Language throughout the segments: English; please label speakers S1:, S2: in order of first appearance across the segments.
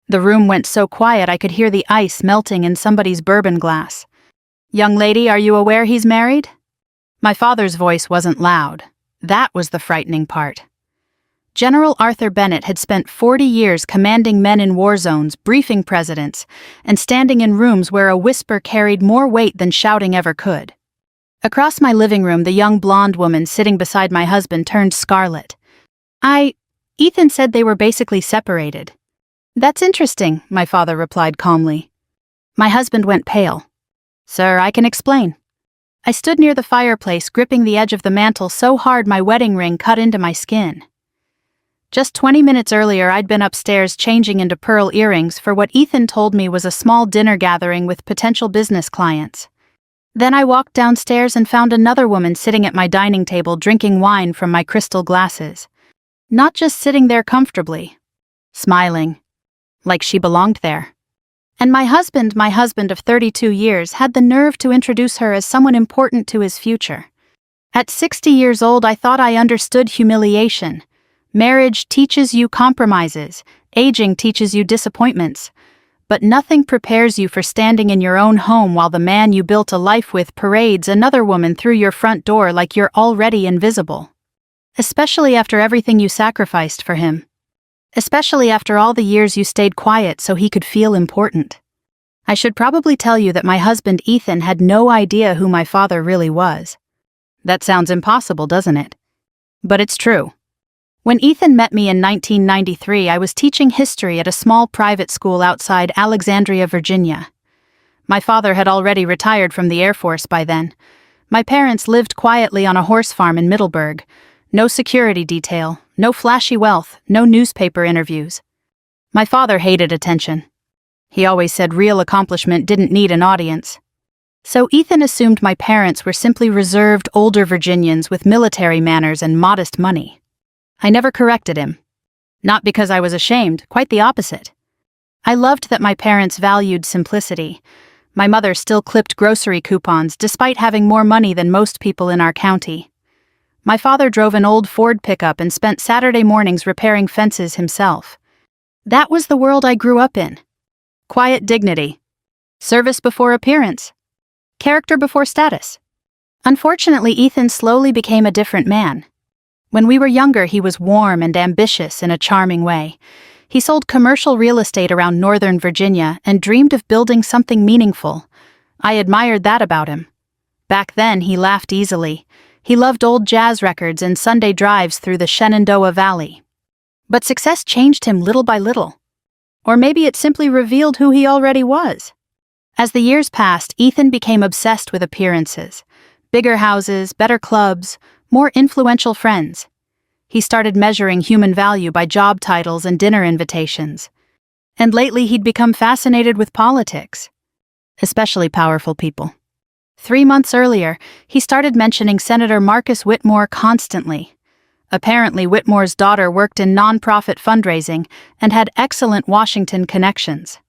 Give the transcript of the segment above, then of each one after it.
S1: The room went so quiet I could hear the ice melting in somebody's bourbon glass. "Young lady, are you aware he's married?" My father's voice wasn't loud. That was the frightening part. General Arthur Bennett had spent 40 years commanding men in war zones, briefing presidents, and standing in rooms where a whisper carried more weight than shouting ever could. Across my living room, the young blonde woman sitting beside my husband turned scarlet. Ethan said they were basically separated. "That's interesting," my father replied calmly. My husband went pale. "Sir, I can explain." I stood near the fireplace, gripping the edge of the mantel so hard my wedding ring cut into my skin. Just 20 minutes earlier, I'd been upstairs changing into pearl earrings for what Ethan told me was a small dinner gathering with potential business clients. Then I walked downstairs and found another woman sitting at my dining table drinking wine from my crystal glasses. Not just sitting there comfortably, smiling, like she belonged there. And my husband of 32 years, had the nerve to introduce her as someone important to his future. At 60 years old, I thought I understood humiliation. Marriage teaches you compromises, aging teaches you disappointments. But nothing prepares you for standing in your own home while the man you built a life with parades another woman through your front door like you're already invisible. Especially after everything you sacrificed for him. Especially after all the years you stayed quiet so he could feel important. I should probably tell you that my husband Ethan had no idea who my father really was. That sounds impossible, doesn't it? But it's true. When Ethan met me in 1993, I was teaching history at a small private school outside Alexandria, Virginia. My father had already retired from the Air Force by then. My parents lived quietly on a horse farm in Middleburg. No security detail, no flashy wealth, no newspaper interviews. My father hated attention. He always said real accomplishment didn't need an audience. So Ethan assumed my parents were simply reserved older Virginians with military manners and modest money. I never corrected him. Not because I was ashamed, quite the opposite. I loved that my parents valued simplicity. My mother still clipped grocery coupons despite having more money than most people in our county. My father drove an old Ford pickup and spent Saturday mornings repairing fences himself. That was the world I grew up in. Quiet dignity. Service before appearance. Character before status. Unfortunately, Ethan slowly became a different man. When we were younger, he was warm and ambitious in a charming way. He sold commercial real estate around Northern Virginia and dreamed of building something meaningful. I admired that about him. Back then, he laughed easily. He loved old jazz records and Sunday drives through the Shenandoah Valley. But success changed him little by little. Or maybe it simply revealed who he already was. As the years passed, Ethan became obsessed with appearances. Bigger houses, better clubs, more influential friends. He started measuring human value by job titles and dinner invitations. And lately he'd become fascinated with politics. Especially powerful people. 3 months earlier, he started mentioning Senator Marcus Whitmore constantly. Apparently, Whitmore's daughter worked in nonprofit fundraising and had excellent Washington connections.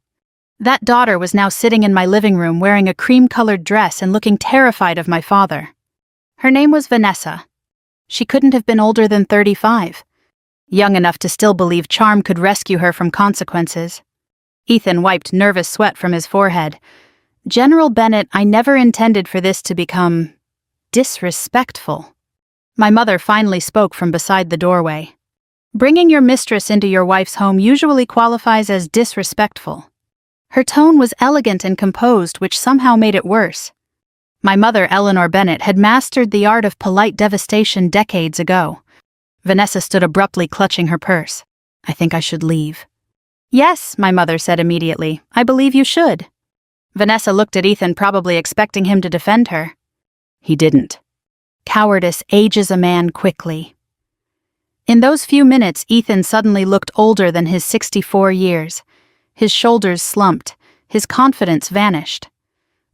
S1: That daughter was now sitting in my living room wearing a cream-colored dress and looking terrified of my father. Her name was Vanessa. She couldn't have been older than 35. Young enough to still believe charm could rescue her from consequences. Ethan wiped nervous sweat from his forehead. "General Bennett, I never intended for this to become disrespectful." My mother finally spoke from beside the doorway. "Bringing your mistress into your wife's home usually qualifies as disrespectful." Her tone was elegant and composed, which somehow made it worse. My mother, Eleanor Bennett, had mastered the art of polite devastation decades ago. Vanessa stood abruptly clutching her purse. "I think I should leave." "Yes," my mother said immediately. "I believe you should." Vanessa looked at Ethan, probably expecting him to defend her. He didn't. Cowardice ages a man quickly. In those few minutes, Ethan suddenly looked older than his 64 years. His shoulders slumped. His confidence vanished.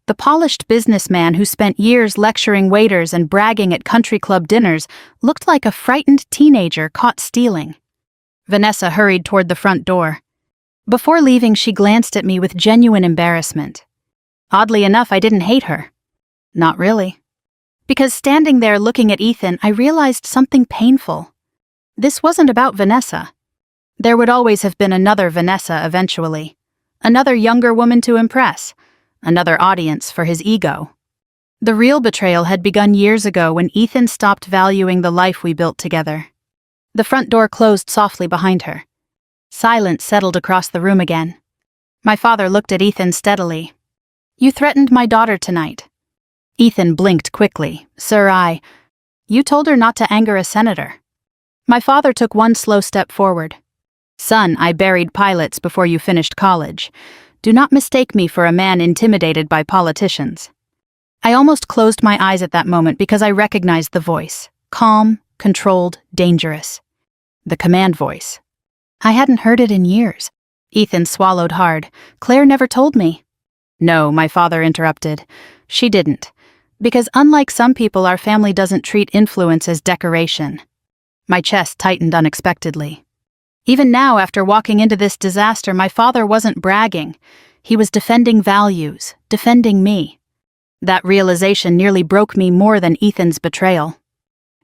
S1: The polished businessman who spent years lecturing waiters and bragging at country club dinners looked like a frightened teenager caught stealing. Vanessa hurried toward the front door. Before leaving, she glanced at me with genuine embarrassment. Oddly enough, I didn't hate her. Not really. Because standing there looking at Ethan, I realized something painful. This wasn't about Vanessa. There would always have been another Vanessa eventually. Another younger woman to impress. Another audience for his ego. The real betrayal had begun years ago when Ethan stopped valuing the life we built together. The front door closed softly behind her. Silence settled across the room again. My father looked at Ethan steadily. "You threatened my daughter tonight." Ethan blinked quickly. "Sir, You told her not to anger a senator." My father took one slow step forward. "Son, I buried pilots before you finished college. Do not mistake me for a man intimidated by politicians." I almost closed my eyes at that moment because I recognized the voice. Calm, controlled, dangerous. The command voice. I hadn't heard it in years. Ethan swallowed hard. "Claire never told me." "No," my father interrupted. "She didn't. Because unlike some people, our family doesn't treat influence as decoration." My chest tightened unexpectedly. Even now, after walking into this disaster, my father wasn't bragging. He was defending values, defending me. That realization nearly broke me more than Ethan's betrayal.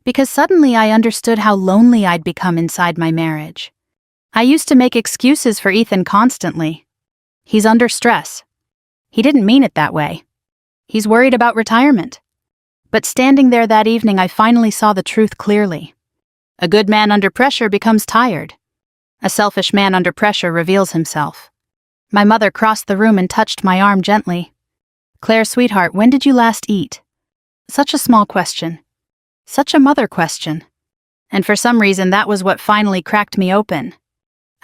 S1: Because suddenly I understood how lonely I'd become inside my marriage. I used to make excuses for Ethan constantly. He's under stress. He didn't mean it that way. He's worried about retirement. But standing there that evening, I finally saw the truth clearly. A good man under pressure becomes tired. A selfish man under pressure reveals himself. My mother crossed the room and touched my arm gently. "Claire, sweetheart, when did you last eat?" Such a small question. Such a mother question. And for some reason, that was what finally cracked me open.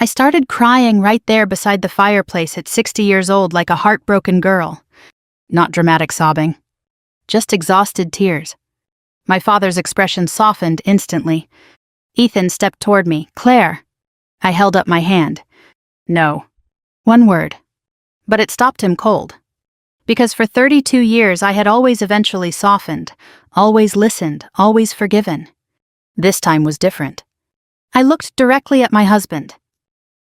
S1: I started crying right there beside the fireplace at 60 years old like a heartbroken girl. Not dramatic sobbing. Just exhausted tears. My father's expression softened instantly. Ethan stepped toward me. "Claire." I held up my hand. "No." One word. But it stopped him cold. Because for 32 years I had always eventually softened, always listened, always forgiven. This time was different. I looked directly at my husband.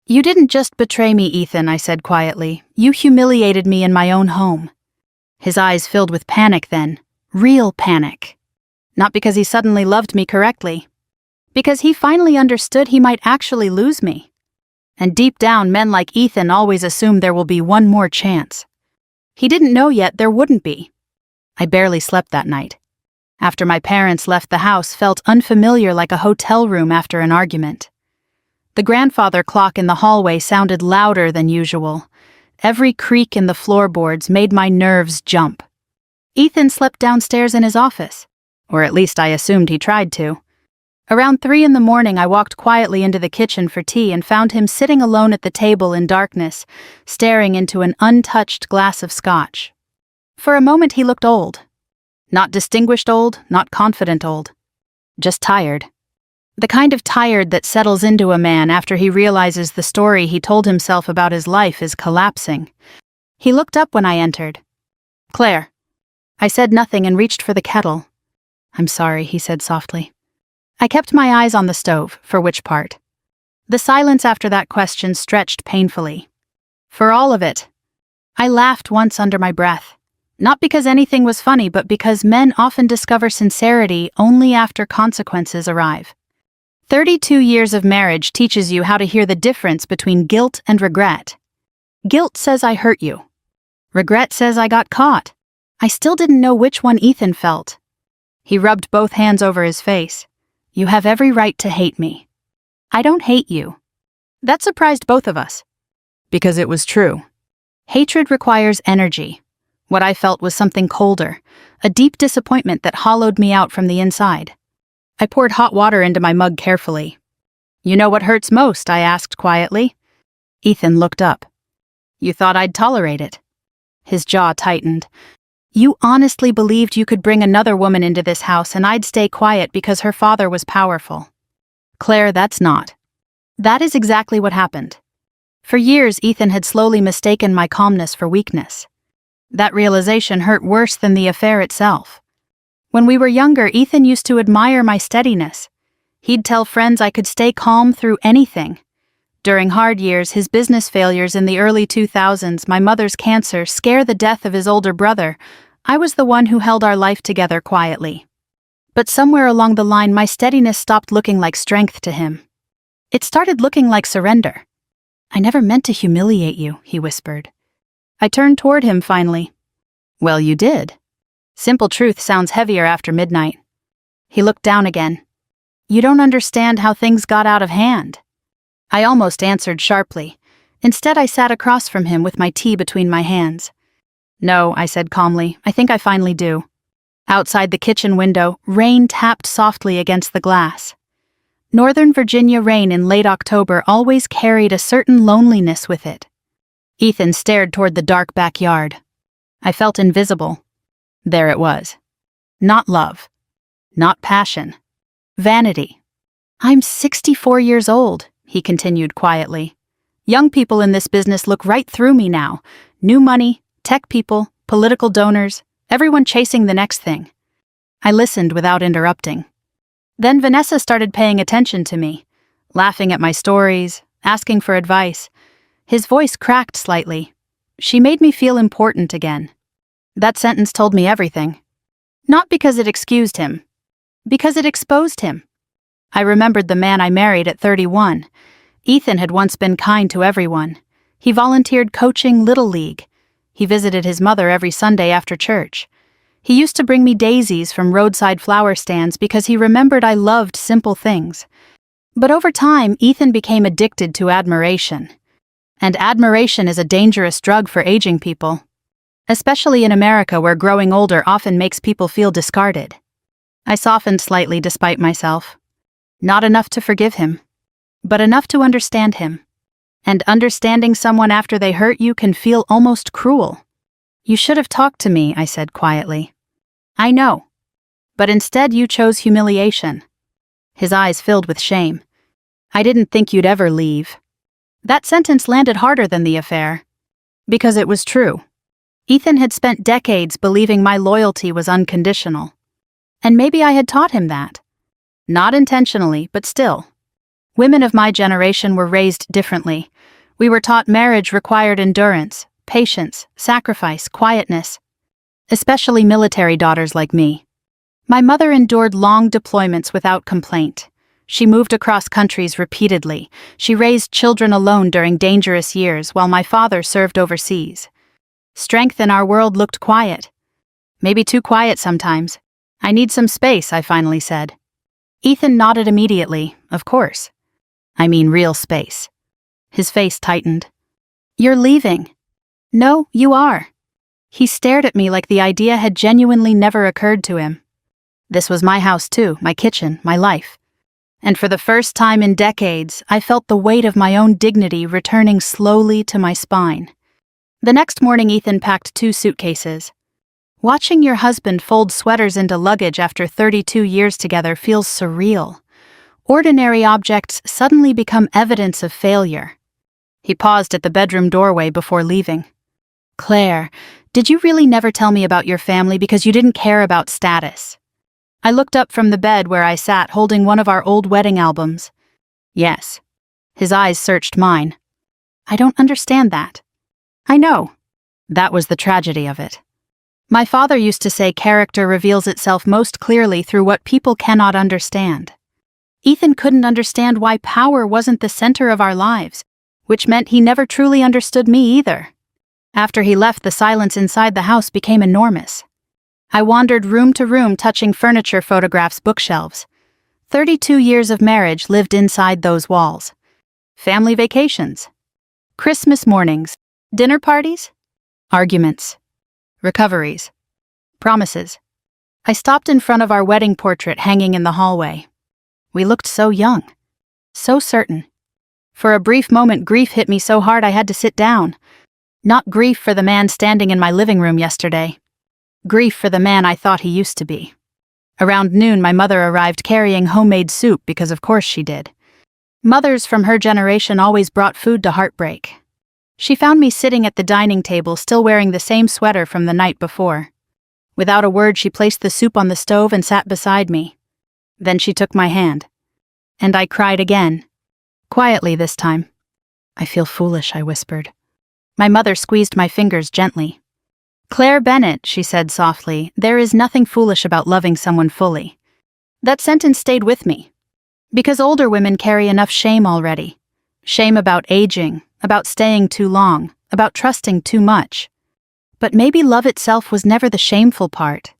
S1: "You didn't just betray me, Ethan," I said quietly. "You humiliated me in my own home." His eyes filled with panic then. Real panic. Not because he suddenly loved me correctly. Because he finally understood he might actually lose me. And deep down, men like Ethan always assume there will be one more chance. He didn't know yet there wouldn't be. I barely slept that night. After my parents left the house, felt unfamiliar like a hotel room after an argument. The grandfather clock in the hallway sounded louder than usual. Every creak in the floorboards made my nerves jump. Ethan slept downstairs in his office. Or at least I assumed he tried to. Around 3 in the morning, I walked quietly into the kitchen for tea and found him sitting alone at the table in darkness, staring into an untouched glass of scotch. For a moment he looked old. Not distinguished old, not confident old. Just tired. The kind of tired that settles into a man after he realizes the story he told himself about his life is collapsing. He looked up when I entered. "Claire." I said nothing and reached for the kettle. "I'm sorry," he said softly. I kept my eyes on the stove, for which part? The silence after that question stretched painfully. For all of it. I laughed once under my breath. Not because anything was funny, but because men often discover sincerity only after consequences arrive. 32 years of marriage teaches you how to hear the difference between guilt and regret. Guilt says I hurt you. Regret says I got caught. I still didn't know which one Ethan felt. He rubbed both hands over his face. "You have every right to hate me." "I don't hate you." That surprised both of us. Because it was true. Hatred requires energy. What I felt was something colder, a deep disappointment that hollowed me out from the inside. I poured hot water into my mug carefully. "You know what hurts most?" I asked quietly. Ethan looked up. "You thought I'd tolerate it." His jaw tightened. "You honestly believed you could bring another woman into this house and I'd stay quiet because her father was powerful." "Claire, that's not." That is exactly what happened. For years, Ethan had slowly mistaken my calmness for weakness. That realization hurt worse than the affair itself. When we were younger, Ethan used to admire my steadiness. He'd tell friends I could stay calm through anything. During hard years, his business failures in the early 2000s, my mother's cancer, scare the death of his older brother, I was the one who held our life together quietly. But somewhere along the line, my steadiness stopped looking like strength to him. It started looking like surrender. "I never meant to humiliate you," he whispered. I turned toward him finally. "Well, you did. Simple truth sounds heavier after midnight." He looked down again. "You don't understand how things got out of hand." I almost answered sharply. Instead, I sat across from him with my tea between my hands. "No," I said calmly, "I think I finally do." Outside the kitchen window, rain tapped softly against the glass. Northern Virginia rain in late October always carried a certain loneliness with it. Ethan stared toward the dark backyard. I felt invisible. There it was. Not love. Not passion. Vanity. "I'm 64 years old," he continued quietly. "Young people in this business look right through me now. New money, tech people, political donors, everyone chasing the next thing." I listened without interrupting. Then Vanessa started paying attention to me, laughing at my stories, asking for advice. His voice cracked slightly. She made me feel important again. That sentence told me everything. Not because it excused him, because it exposed him. I remembered the man I married at 31. Ethan had once been kind to everyone. He volunteered coaching Little League. He visited his mother every Sunday after church. He used to bring me daisies from roadside flower stands because he remembered I loved simple things. But over time, Ethan became addicted to admiration. And admiration is a dangerous drug for aging people. Especially in America, where growing older often makes people feel discarded. I softened slightly despite myself. Not enough to forgive him, but enough to understand him. And understanding someone after they hurt you can feel almost cruel. "You should have talked to me," I said quietly. "I know. But instead you chose humiliation." His eyes filled with shame. "I didn't think you'd ever leave." That sentence landed harder than the affair. Because it was true. Ethan had spent decades believing my loyalty was unconditional. And maybe I had taught him that. Not intentionally, but still. Women of my generation were raised differently. We were taught marriage required endurance, patience, sacrifice, quietness. Especially military daughters like me. My mother endured long deployments without complaint. She moved across countries repeatedly. She raised children alone during dangerous years while my father served overseas. Strength in our world looked quiet. Maybe too quiet sometimes. "I need some space," I finally said. Ethan nodded immediately, of course. "I mean real space." His face tightened. "You're leaving." "No, you are." He stared at me like the idea had genuinely never occurred to him. This was my house too, my kitchen, my life. And for the first time in decades, I felt the weight of my own dignity returning slowly to my spine. The next morning, Ethan packed 2 suitcases. Watching your husband fold sweaters into luggage after 32 years together feels surreal. Ordinary objects suddenly become evidence of failure. He paused at the bedroom doorway before leaving. "Claire, did you really never tell me about your family because you didn't care about status?" I looked up from the bed where I sat holding one of our old wedding albums. "Yes." His eyes searched mine. "I don't understand that." "I know." That was the tragedy of it. My father used to say character reveals itself most clearly through what people cannot understand. Ethan couldn't understand why power wasn't the center of our lives, which meant he never truly understood me either. After he left, the silence inside the house became enormous. I wandered room to room touching furniture, photographs, bookshelves. 32 years of marriage lived inside those walls. Family vacations. Christmas mornings. Dinner parties. Arguments. Recoveries. Promises. I stopped in front of our wedding portrait hanging in the hallway. We looked so young. So certain. For a brief moment, grief hit me so hard I had to sit down. Not grief for the man standing in my living room yesterday. Grief for the man I thought he used to be. Around noon, my mother arrived carrying homemade soup because of course she did. Mothers from her generation always brought food to heartbreak. She found me sitting at the dining table still wearing the same sweater from the night before. Without a word, she placed the soup on the stove and sat beside me. Then she took my hand. And I cried again. Quietly this time. "I feel foolish," I whispered. My mother squeezed my fingers gently. "Claire Bennett," she said softly, "there is nothing foolish about loving someone fully." That sentence stayed with me. Because older women carry enough shame already. Shame about aging, about staying too long, about trusting too much. But maybe love itself was never the shameful part.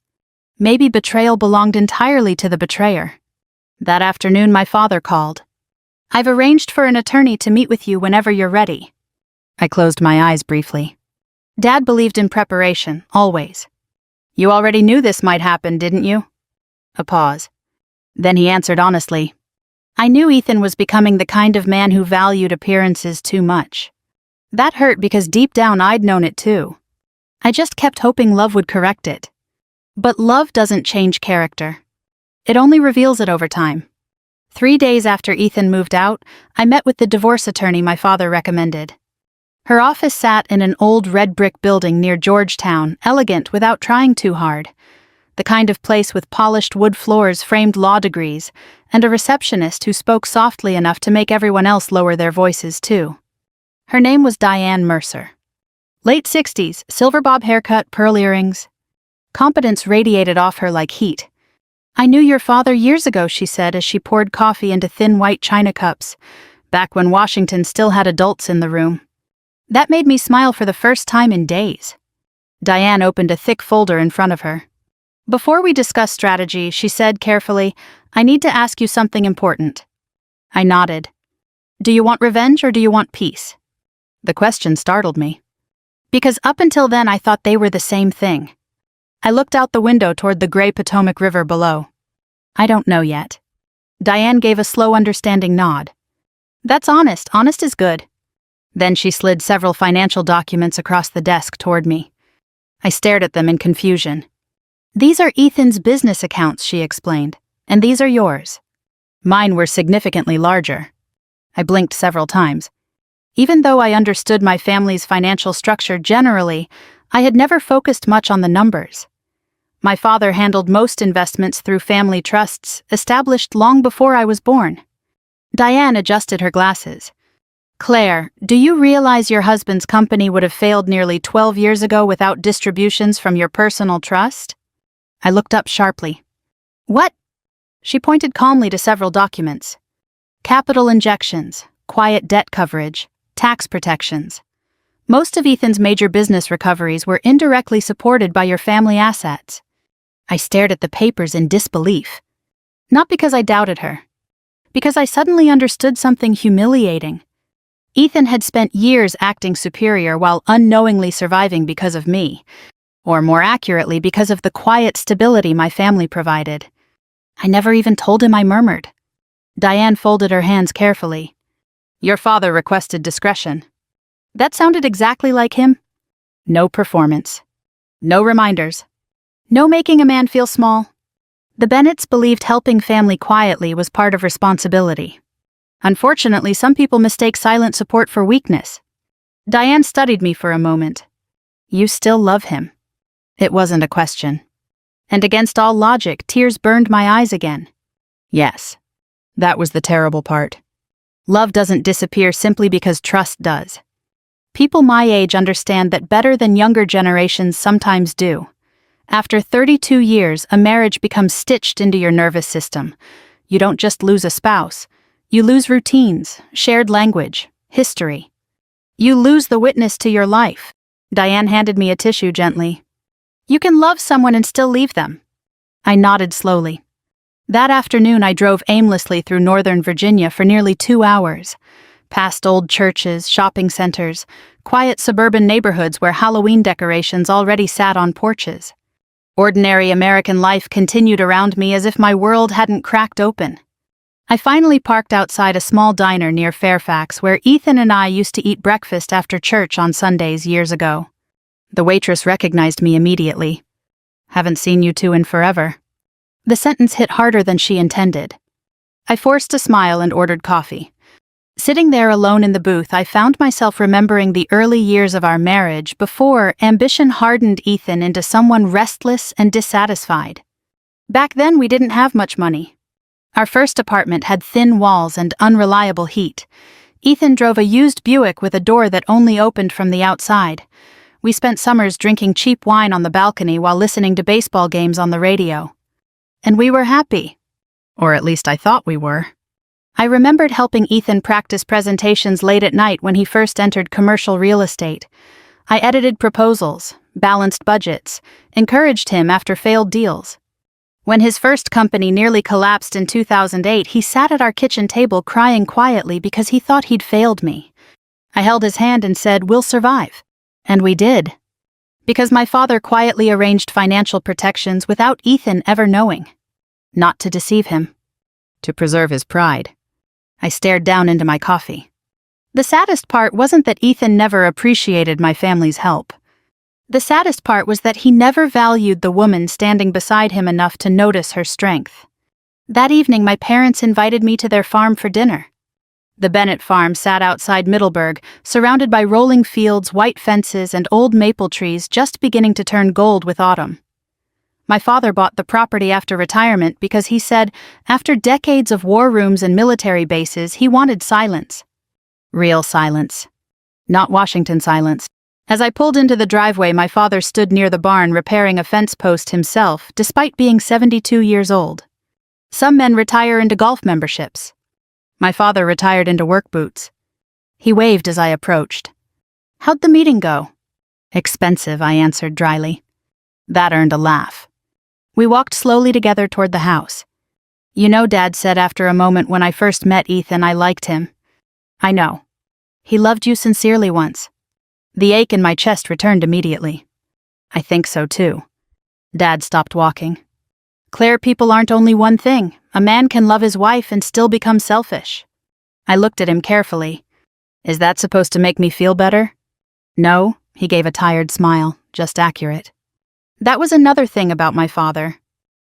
S1: Maybe betrayal belonged entirely to the betrayer. That afternoon my father called. "I've arranged for an attorney to meet with you whenever you're ready." I closed my eyes briefly. Dad believed in preparation, always. "You already knew this might happen, didn't you?" A pause. Then he answered honestly. "I knew Ethan was becoming the kind of man who valued appearances too much. That hurt because deep down I'd known it too. I just kept hoping love would correct it. But love doesn't change character. It only reveals it over time." 3 days after Ethan moved out, I met with the divorce attorney my father recommended. Her office sat in an old red brick building near Georgetown, elegant without trying too hard. The kind of place with polished wood floors, framed law degrees, and a receptionist who spoke softly enough to make everyone else lower their voices too. Her name was Diane Mercer. Late 60s, silver bob haircut, pearl earrings. Competence radiated off her like heat. "I knew your father years ago," she said as she poured coffee into thin white china cups, back when Washington still had adults in the room. That made me smile for the first time in days. Diane opened a thick folder in front of her. "Before we discuss strategy," she said carefully, "I need to ask you something important." I nodded. "Do you want revenge or do you want peace?" The question startled me. Because up until then I thought they were the same thing. I looked out the window toward the gray Potomac River below. "I don't know yet." Diane gave a slow understanding nod. "That's honest. Honest is good." Then she slid several financial documents across the desk toward me. I stared at them in confusion. "These are Ethan's business accounts," she explained, "and these are yours." Mine were significantly larger. I blinked several times. Even though I understood my family's financial structure generally, I had never focused much on the numbers. My father handled most investments through family trusts, established long before I was born. Diane adjusted her glasses. "Claire, do you realize your husband's company would have failed nearly 12 years ago without distributions from your personal trust?" I looked up sharply. "What?" She pointed calmly to several documents. "Capital injections, quiet debt coverage, tax protections. Most of Ethan's major business recoveries were indirectly supported by your family assets." I stared at the papers in disbelief. Not because I doubted her. Because I suddenly understood something humiliating. Ethan had spent years acting superior while unknowingly surviving because of me. Or more accurately, because of the quiet stability my family provided. I never even told him, I murmured. Diane folded her hands carefully. "Your father requested discretion." That sounded exactly like him. No performance. No reminders. No making a man feel small. The Bennetts believed helping family quietly was part of responsibility. Unfortunately, some people mistake silent support for weakness. Diane studied me for a moment. "You still love him." It wasn't a question. And against all logic, tears burned my eyes again. Yes. That was the terrible part. Love doesn't disappear simply because trust does. People my age understand that better than younger generations sometimes do. After 32 years, a marriage becomes stitched into your nervous system. You don't just lose a spouse. You lose routines, shared language, history. You lose the witness to your life. Diane handed me a tissue gently. "You can love someone and still leave them." I nodded slowly. That afternoon I drove aimlessly through Northern Virginia for nearly 2 hours, past old churches, shopping centers, quiet suburban neighborhoods where Halloween decorations already sat on porches. Ordinary American life continued around me as if my world hadn't cracked open. I finally parked outside a small diner near Fairfax where Ethan and I used to eat breakfast after church on Sundays years ago. The waitress recognized me immediately. "Haven't seen you two in forever." The sentence hit harder than she intended. I forced a smile and ordered coffee. Sitting there alone in the booth, I found myself remembering the early years of our marriage before ambition hardened Ethan into someone restless and dissatisfied. Back then, we didn't have much money. Our first apartment had thin walls and unreliable heat. Ethan drove a used Buick with a door that only opened from the outside. We spent summers drinking cheap wine on the balcony while listening to baseball games on the radio. And we were happy. Or at least I thought we were. I remembered helping Ethan practice presentations late at night when he first entered commercial real estate. I edited proposals, balanced budgets, encouraged him after failed deals. When his first company nearly collapsed in 2008, he sat at our kitchen table crying quietly because he thought he'd failed me. I held his hand and said, "We'll survive." And we did. Because my father quietly arranged financial protections without Ethan ever knowing. Not to deceive him. To preserve his pride. I stared down into my coffee. The saddest part wasn't that Ethan never appreciated my family's help. The saddest part was that he never valued the woman standing beside him enough to notice her strength. That evening, my parents invited me to their farm for dinner. The Bennett farm sat outside Middleburg, surrounded by rolling fields, white fences, and old maple trees just beginning to turn gold with autumn. My father bought the property after retirement because he said, after decades of war rooms and military bases, he wanted silence. Real silence. Not Washington silence. As I pulled into the driveway, my father stood near the barn repairing a fence post himself, despite being 72 years old. Some men retire into golf memberships. My father retired into work boots. He waved as I approached. "How'd the meeting go?" "Expensive," I answered dryly. That earned a laugh. We walked slowly together toward the house. "You know," Dad said after a moment, "when I first met Ethan, I liked him." "I know. He loved you sincerely once." The ache in my chest returned immediately. "I think so too." Dad stopped walking. "Claire, people aren't only one thing. A man can love his wife and still become selfish." I looked at him carefully. "Is that supposed to make me feel better?" "No," he gave a tired smile, "just accurate." That was another thing about my father.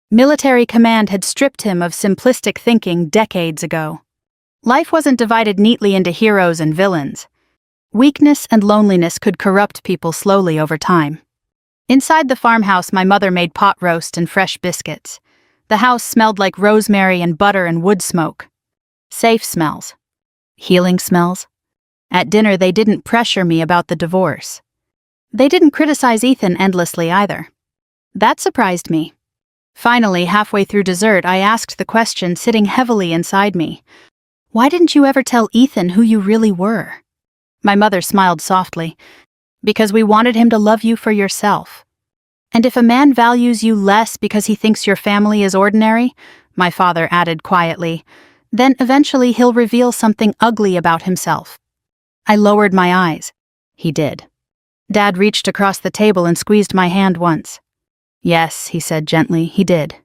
S1: Military command had stripped him of simplistic thinking decades ago. Life wasn't divided neatly into heroes and villains. Weakness and loneliness could corrupt people slowly over time. Inside the farmhouse, my mother made pot roast and fresh biscuits. The house smelled like rosemary and butter and wood smoke. Safe smells. Healing smells. At dinner, they didn't pressure me about the divorce. They didn't criticize Ethan endlessly either. That surprised me. Finally, halfway through dessert, I asked the question sitting heavily inside me. "Why didn't you ever tell Ethan who you really were?" My mother smiled softly. "Because we wanted him to love you for yourself. And if a man values you less because he thinks your family is ordinary," my father added quietly, "then eventually he'll reveal something ugly about himself." I lowered my eyes. He did. Dad reached across the table and squeezed my hand once. "Yes," he said gently, "he did."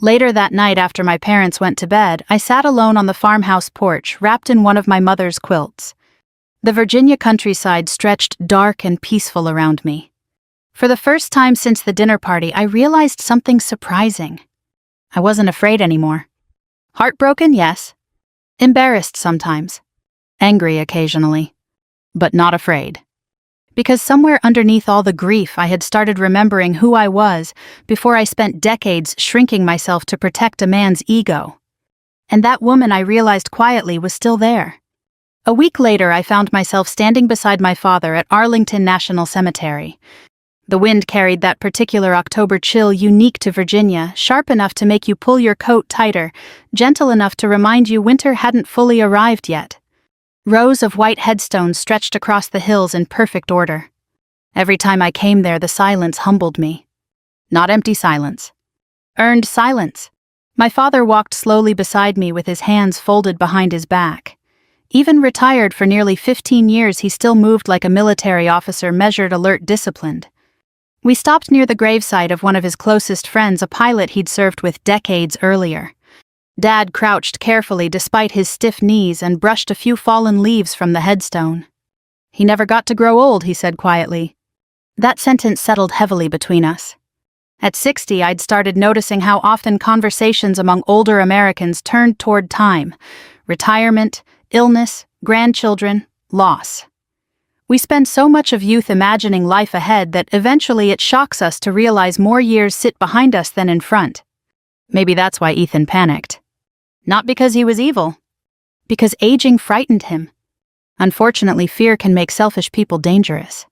S1: Later that night, after my parents went to bed, I sat alone on the farmhouse porch, wrapped in one of my mother's quilts. The Virginia countryside stretched dark and peaceful around me. For the first time since the dinner party, I realized something surprising. I wasn't afraid anymore. Heartbroken, yes. Embarrassed sometimes. Angry occasionally. But not afraid. Because somewhere underneath all the grief, I had started remembering who I was before I spent decades shrinking myself to protect a man's ego. And that woman, I realized quietly, was still there. A week later, I found myself standing beside my father at Arlington National Cemetery. The wind carried that particular October chill unique to Virginia, sharp enough to make you pull your coat tighter, gentle enough to remind you winter hadn't fully arrived yet. Rows of white headstones stretched across the hills in perfect order. Every time I came there, the silence humbled me. Not empty silence. Earned silence. My father walked slowly beside me with his hands folded behind his back. Even retired for nearly 15 years, he still moved like a military officer, measured, alert, disciplined. We stopped near the gravesite of one of his closest friends, a pilot he'd served with decades earlier. Dad crouched carefully despite his stiff knees and brushed a few fallen leaves from the headstone. "He never got to grow old," he said quietly. That sentence settled heavily between us. At 60, I'd started noticing how often conversations among older Americans turned toward time, retirement, illness, grandchildren, loss. We spend so much of youth imagining life ahead that eventually it shocks us to realize more years sit behind us than in front. Maybe that's why Ethan panicked. Not because he was evil. Because aging frightened him. Unfortunately, fear can make selfish people dangerous.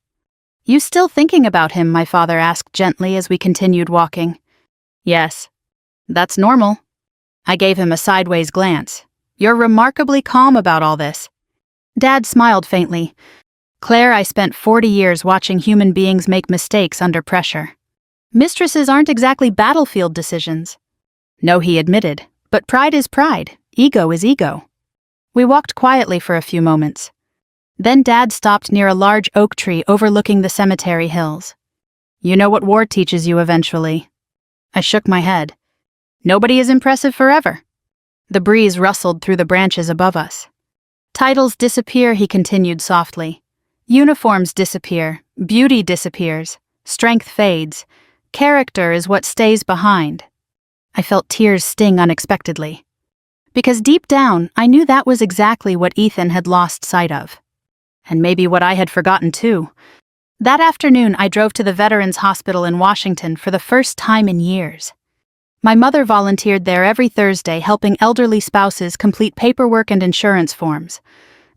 S1: "You still thinking about him?" my father asked gently as we continued walking. "Yes." "That's normal." I gave him a sideways glance. You're remarkably calm about all this. Dad smiled faintly. Claire, I spent 40 years watching human beings make mistakes under pressure. Mistresses aren't exactly battlefield decisions. No, he admitted, but pride is pride, ego is ego. We walked quietly for a few moments. Then Dad stopped near a large oak tree overlooking the cemetery hills. You know what war teaches you eventually. I shook my head. Nobody is impressive forever. The breeze rustled through the branches above us. Titles disappear, he continued softly. Uniforms disappear, beauty disappears, strength fades. Character is what stays behind. I felt tears sting unexpectedly. Because deep down, I knew that was exactly what Ethan had lost sight of. And maybe what I had forgotten too. That afternoon, I drove to the Veterans Hospital in Washington for the first time in years. My mother volunteered there every Thursday, helping elderly spouses complete paperwork and insurance forms.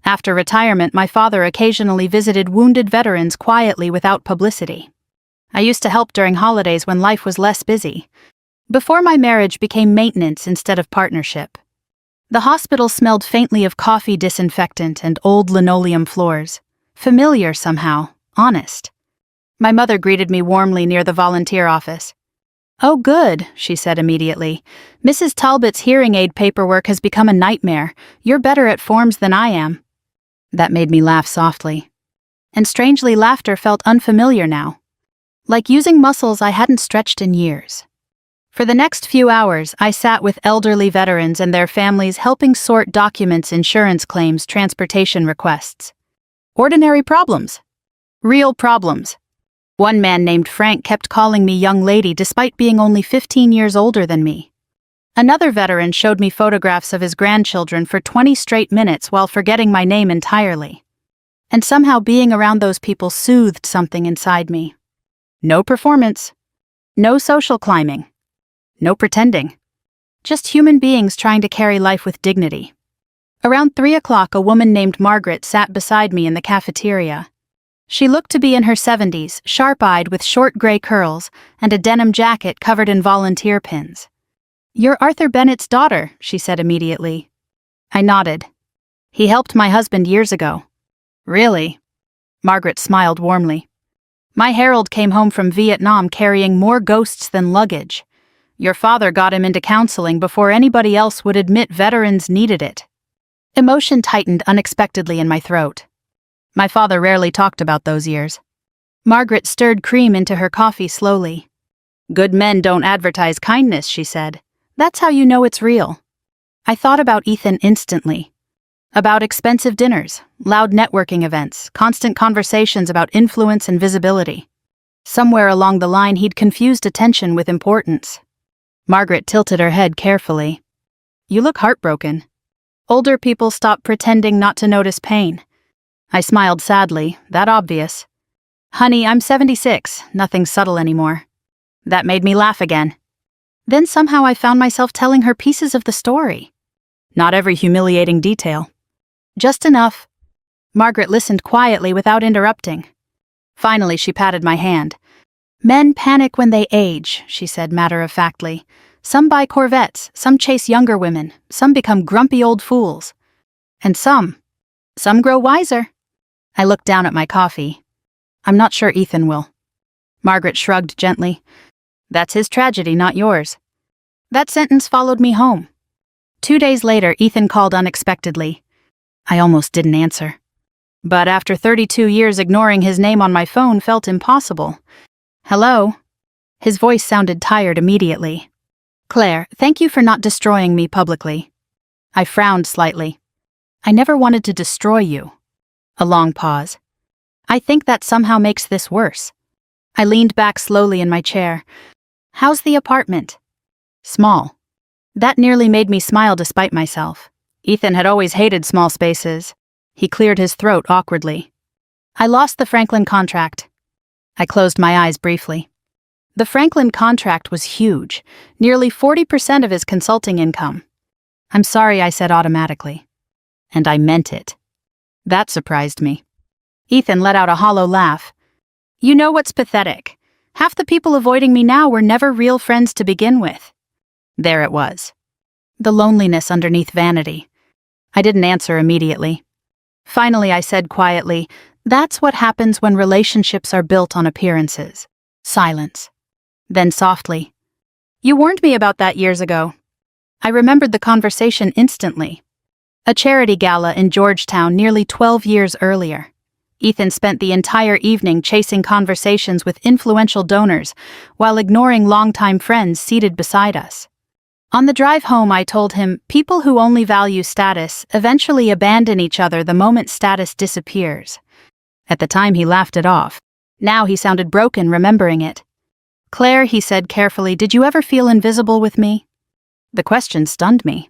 S1: After retirement, my father occasionally visited wounded veterans quietly without publicity. I used to help during holidays when life was less busy. Before my marriage became maintenance instead of partnership. The hospital smelled faintly of coffee disinfectant and old linoleum floors. Familiar somehow, honest. My mother greeted me warmly near the volunteer office. Oh good, she said immediately. Mrs. Talbot's hearing aid paperwork has become a nightmare. You're better at forms than I am. That made me laugh softly. And strangely, laughter felt unfamiliar now. Like using muscles I hadn't stretched in years. For the next few hours, I sat with elderly veterans and their families helping sort documents, insurance claims, transportation requests. Ordinary problems. Real problems. One man named Frank kept calling me young lady despite being only 15 years older than me. Another veteran showed me photographs of his grandchildren for 20 straight minutes while forgetting my name entirely. And somehow being around those people soothed something inside me. No performance. No social climbing. No pretending. Just human beings trying to carry life with dignity. Around 3 o'clock, a woman named Margaret sat beside me in the cafeteria. She looked to be in her 70s, sharp-eyed with short gray curls and a denim jacket covered in volunteer pins. You're Arthur Bennett's daughter, she said immediately. I nodded. He helped my husband years ago. Really? Margaret smiled warmly. My Harold came home from Vietnam carrying more ghosts than luggage. Your father got him into counseling before anybody else would admit veterans needed it. Emotion tightened unexpectedly in my throat. My father rarely talked about those years. Margaret stirred cream into her coffee slowly. Good men don't advertise kindness, she said. That's how you know it's real. I thought about Ethan instantly. About expensive dinners, loud networking events, constant conversations about influence and visibility. Somewhere along the line he'd confused attention with importance. Margaret tilted her head carefully. You look heartbroken. Older people stop pretending not to notice pain. I smiled sadly, that obvious. Honey, I'm 76, nothing subtle anymore. That made me laugh again. Then somehow I found myself telling her pieces of the story. Not every humiliating detail. Just enough. Margaret listened quietly without interrupting. Finally, she patted my hand. Men panic when they age, she said matter-of-factly. Some buy Corvettes, some chase younger women, some become grumpy old fools. And some grow wiser. I looked down at my coffee. I'm not sure Ethan will. Margaret shrugged gently. That's his tragedy, not yours. That sentence followed me home. 2 days later, Ethan called unexpectedly. I almost didn't answer. But after 32 years, ignoring his name on my phone felt impossible. Hello? His voice sounded tired immediately. Claire, thank you for not destroying me publicly. I frowned slightly. I never wanted to destroy you. A long pause. I think that somehow makes this worse. I leaned back slowly in my chair. How's the apartment? Small. That nearly made me smile despite myself. Ethan had always hated small spaces. He cleared his throat awkwardly. I lost the Franklin contract. I closed my eyes briefly. The Franklin contract was huge, nearly 40% of his consulting income. I'm sorry, I said automatically. And I meant it. That surprised me. Ethan let out a hollow laugh. You know what's pathetic? Half the people avoiding me now were never real friends to begin with. There it was. The loneliness underneath vanity. I didn't answer immediately. Finally, I said quietly, "That's what happens when relationships are built on appearances." Silence. Then softly, "You warned me about that years ago." I remembered the conversation instantly. A charity gala in Georgetown nearly 12 years earlier. Ethan spent the entire evening chasing conversations with influential donors while ignoring longtime friends seated beside us. On the drive home, I told him, people who only value status eventually abandon each other the moment status disappears. At the time, he laughed it off. Now he sounded broken remembering it. "Claire," he said carefully, "did you ever feel invisible with me?" The question stunned me,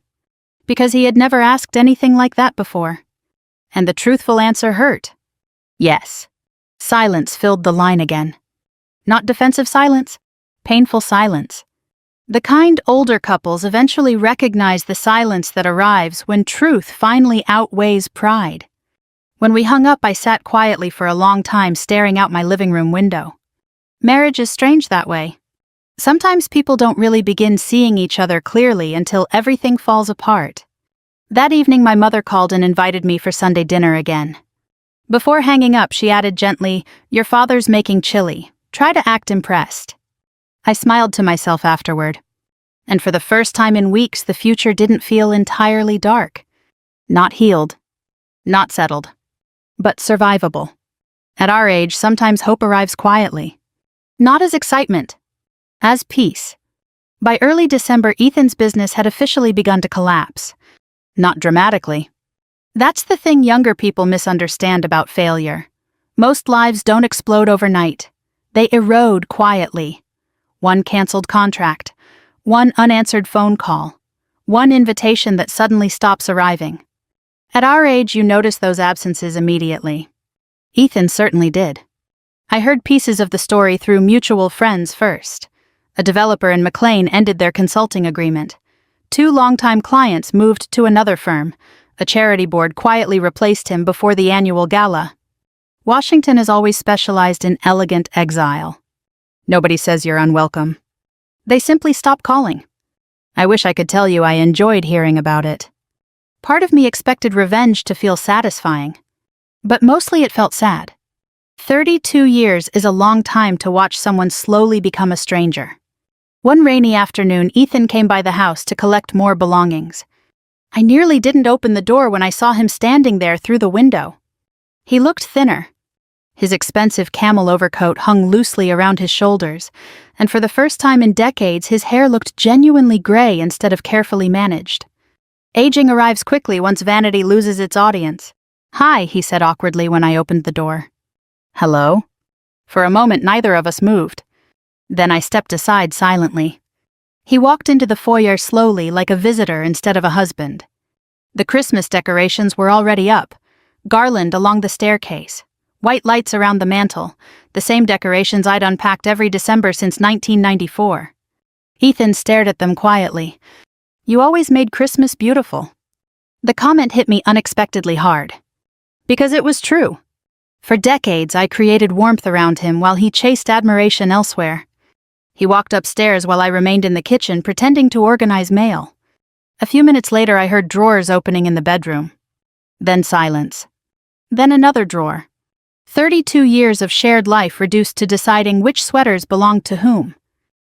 S1: because he had never asked anything like that before. And the truthful answer hurt. Yes. Silence filled the line again. Not defensive silence, painful silence. The kind older couples eventually recognize the silence that arrives when truth finally outweighs pride. When we hung up, I sat quietly for a long time staring out my living room window. Marriage is strange that way. Sometimes people don't really begin seeing each other clearly until everything falls apart. That evening, my mother called and invited me for Sunday dinner again. Before hanging up, she added gently, "Your father's making chili. Try to act impressed." I smiled to myself afterward. And for the first time in weeks, the future didn't feel entirely dark. Not healed. Not settled. But survivable. At our age, sometimes hope arrives quietly. Not as excitement. As peace. By early December, Ethan's business had officially begun to collapse. Not dramatically. That's the thing younger people misunderstand about failure. Most lives don't explode overnight. They erode quietly. One canceled contract. One unanswered phone call. One invitation that suddenly stops arriving. At our age, you notice those absences immediately. Ethan certainly did. I heard pieces of the story through mutual friends first. A developer in McLean ended their consulting agreement. 2 longtime clients moved to another firm. A charity board quietly replaced him before the annual gala. Washington has always specialized in elegant exile. Nobody says you're unwelcome. They simply stop calling. I wish I could tell you I enjoyed hearing about it. Part of me expected revenge to feel satisfying. But mostly it felt sad. 32 years is a long time to watch someone slowly become a stranger. One rainy afternoon, Ethan came by the house to collect more belongings. I nearly didn't open the door when I saw him standing there through the window. He looked thinner. His expensive camel overcoat hung loosely around his shoulders, and for the first time in decades, his hair looked genuinely gray instead of carefully managed. Aging arrives quickly once vanity loses its audience. "Hi," he said awkwardly when I opened the door. "Hello?" For a moment, neither of us moved. Then I stepped aside silently. He walked into the foyer slowly, like a visitor instead of a husband. The Christmas decorations were already up, garland along the staircase, white lights around the mantel, the same decorations I'd unpacked every December since 1994. Ethan stared at them quietly. "You always made Christmas beautiful." The comment hit me unexpectedly hard. Because it was true. For decades, I created warmth around him while he chased admiration elsewhere. He walked upstairs while I remained in the kitchen pretending to organize mail. A few minutes later, I heard drawers opening in the bedroom. Then silence. Then another drawer. 32 years of shared life reduced to deciding which sweaters belonged to whom.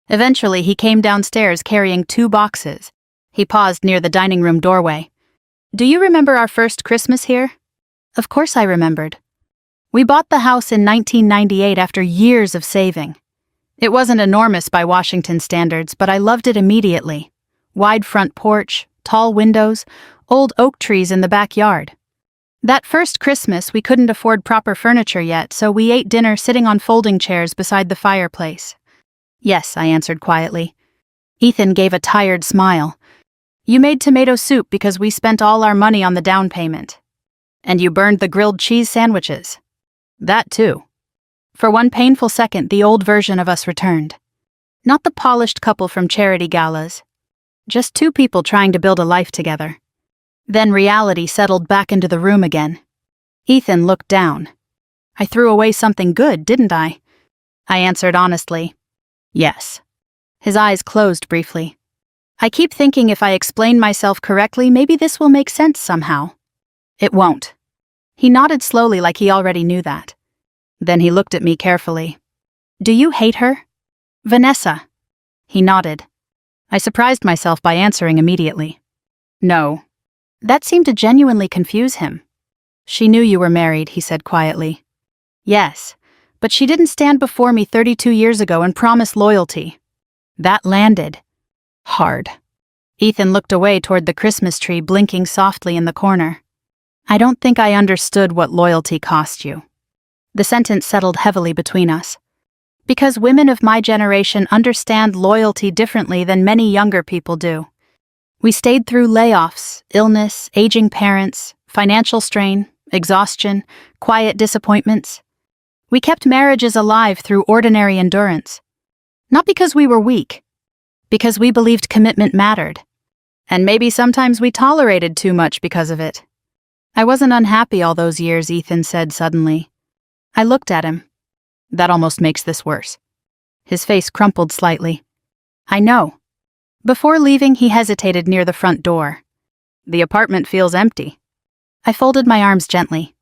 S1: Eventually, he came downstairs carrying 2 boxes. He paused near the dining room doorway. "Do you remember our first Christmas here?" Of course I remembered. We bought the house in 1998 after years of saving. It wasn't enormous by Washington standards, but I loved it immediately. Wide front porch, tall windows, old oak trees in the backyard. That first Christmas, we couldn't afford proper furniture yet, so we ate dinner sitting on folding chairs beside the fireplace. "Yes," I answered quietly. Ethan gave a tired smile. "You made tomato soup because we spent all our money on the down payment. And you burned the grilled cheese sandwiches." "That too." For one painful second, the old version of us returned. Not the polished couple from charity galas. Just 2 people trying to build a life together. Then reality settled back into the room again. Ethan looked down. "I threw away something good, didn't I?" I answered honestly. "Yes." His eyes closed briefly. I keep thinking if I explain myself correctly, maybe this will make sense somehow. It won't. He nodded slowly like he already knew that. Then he looked at me carefully. Do you hate her? Vanessa. He nodded. I surprised myself by answering immediately. No. That seemed to genuinely confuse him. She knew you were married, he said quietly. Yes, but she didn't stand before me 32 years ago and promise loyalty. That landed hard. Ethan looked away toward the Christmas tree blinking softly in the corner. I don't think I understood what loyalty cost you. The sentence settled heavily between us. Because women of my generation understand loyalty differently than many younger people do. We stayed through layoffs, illness, aging parents, financial strain, exhaustion, quiet disappointments. We kept marriages alive through ordinary endurance. Not because we were weak, because we believed commitment mattered. And maybe sometimes we tolerated too much because of it. I wasn't unhappy all those years, Ethan said suddenly. I looked at him. That almost makes this worse. His face crumpled slightly. I know. Before leaving, he hesitated near the front door. The apartment feels empty. I folded my arms gently.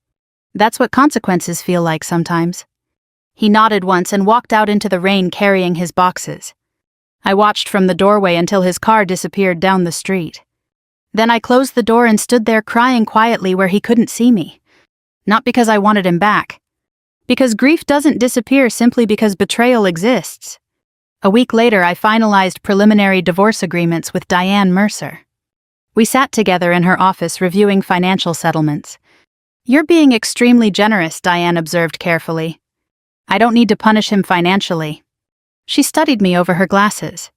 S1: That's what consequences feel like sometimes. He nodded once and walked out into the rain carrying his boxes. I watched from the doorway until his car disappeared down the street. Then I closed the door and stood there crying quietly where he couldn't see me. Not because I wanted him back. Because grief doesn't disappear simply because betrayal exists. A week later, I finalized preliminary divorce agreements with Diane Mercer. We sat together in her office reviewing financial settlements. You're being extremely generous, Diane observed carefully. I don't need to punish him financially. She studied me over her glasses.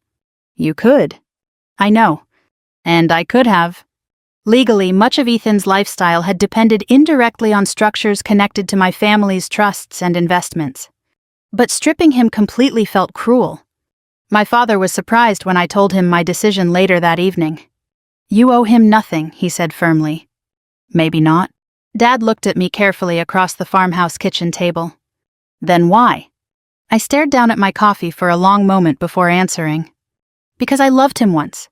S1: You could. I know. And I could have. Legally, much of Ethan's lifestyle had depended indirectly on structures connected to my family's trusts and investments. But stripping him completely felt cruel. My father was surprised when I told him my decision later that evening. You owe him nothing, he said firmly. Maybe not. Dad looked at me carefully across the farmhouse kitchen table. Then why? I stared down at my coffee for a long moment before answering. Because I loved him once.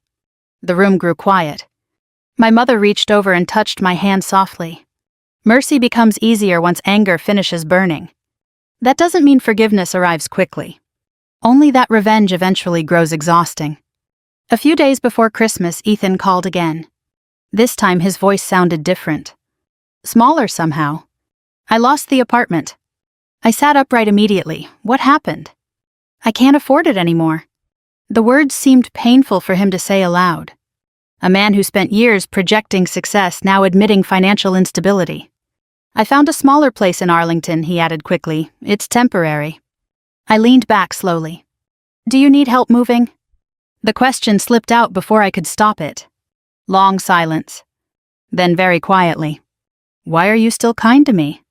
S1: The room grew quiet. My mother reached over and touched my hand softly. Mercy becomes easier once anger finishes burning. That doesn't mean forgiveness arrives quickly. Only that revenge eventually grows exhausting. A few days before Christmas, Ethan called again. This time his voice sounded different. Smaller somehow. I lost the apartment. I sat upright immediately. What happened? I can't afford it anymore. The words seemed painful for him to say aloud. A man who spent years projecting success now admitting financial instability. I found a smaller place in Arlington, he added quickly. It's temporary. I leaned back slowly. Do you need help moving? The question slipped out before I could stop it. Long silence. Then very quietly. Why are you still kind to me?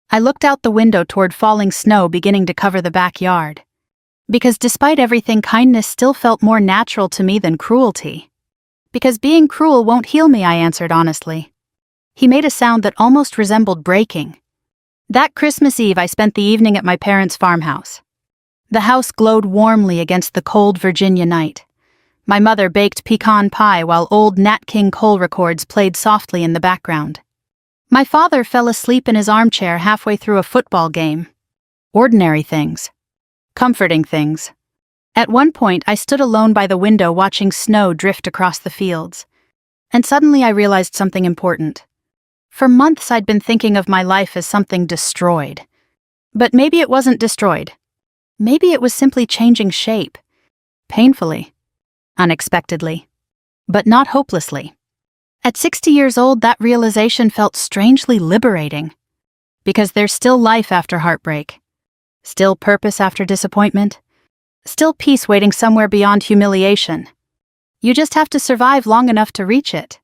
S1: I looked out the window toward falling snow beginning to cover the backyard. Because despite everything, kindness still felt more natural to me than cruelty. Because being cruel won't heal me, I answered honestly. He made a sound that almost resembled breaking. That Christmas Eve, I spent the evening at my parents' farmhouse. The house glowed warmly against the cold Virginia night. My mother baked pecan pie while old Nat King Cole records played softly in the background. My father fell asleep in his armchair halfway through a football game. Ordinary things. Comforting things. At one point, I stood alone by the window watching snow drift across the fields. And suddenly I realized something important. For months I'd been thinking of my life as something destroyed. But maybe it wasn't destroyed. Maybe it was simply changing shape. Painfully. Unexpectedly. But not hopelessly. At 60 years old, that realization felt strangely liberating. Because there's still life after heartbreak. Still purpose after disappointment. Still peace waiting somewhere beyond humiliation. You just have to survive long enough to reach it.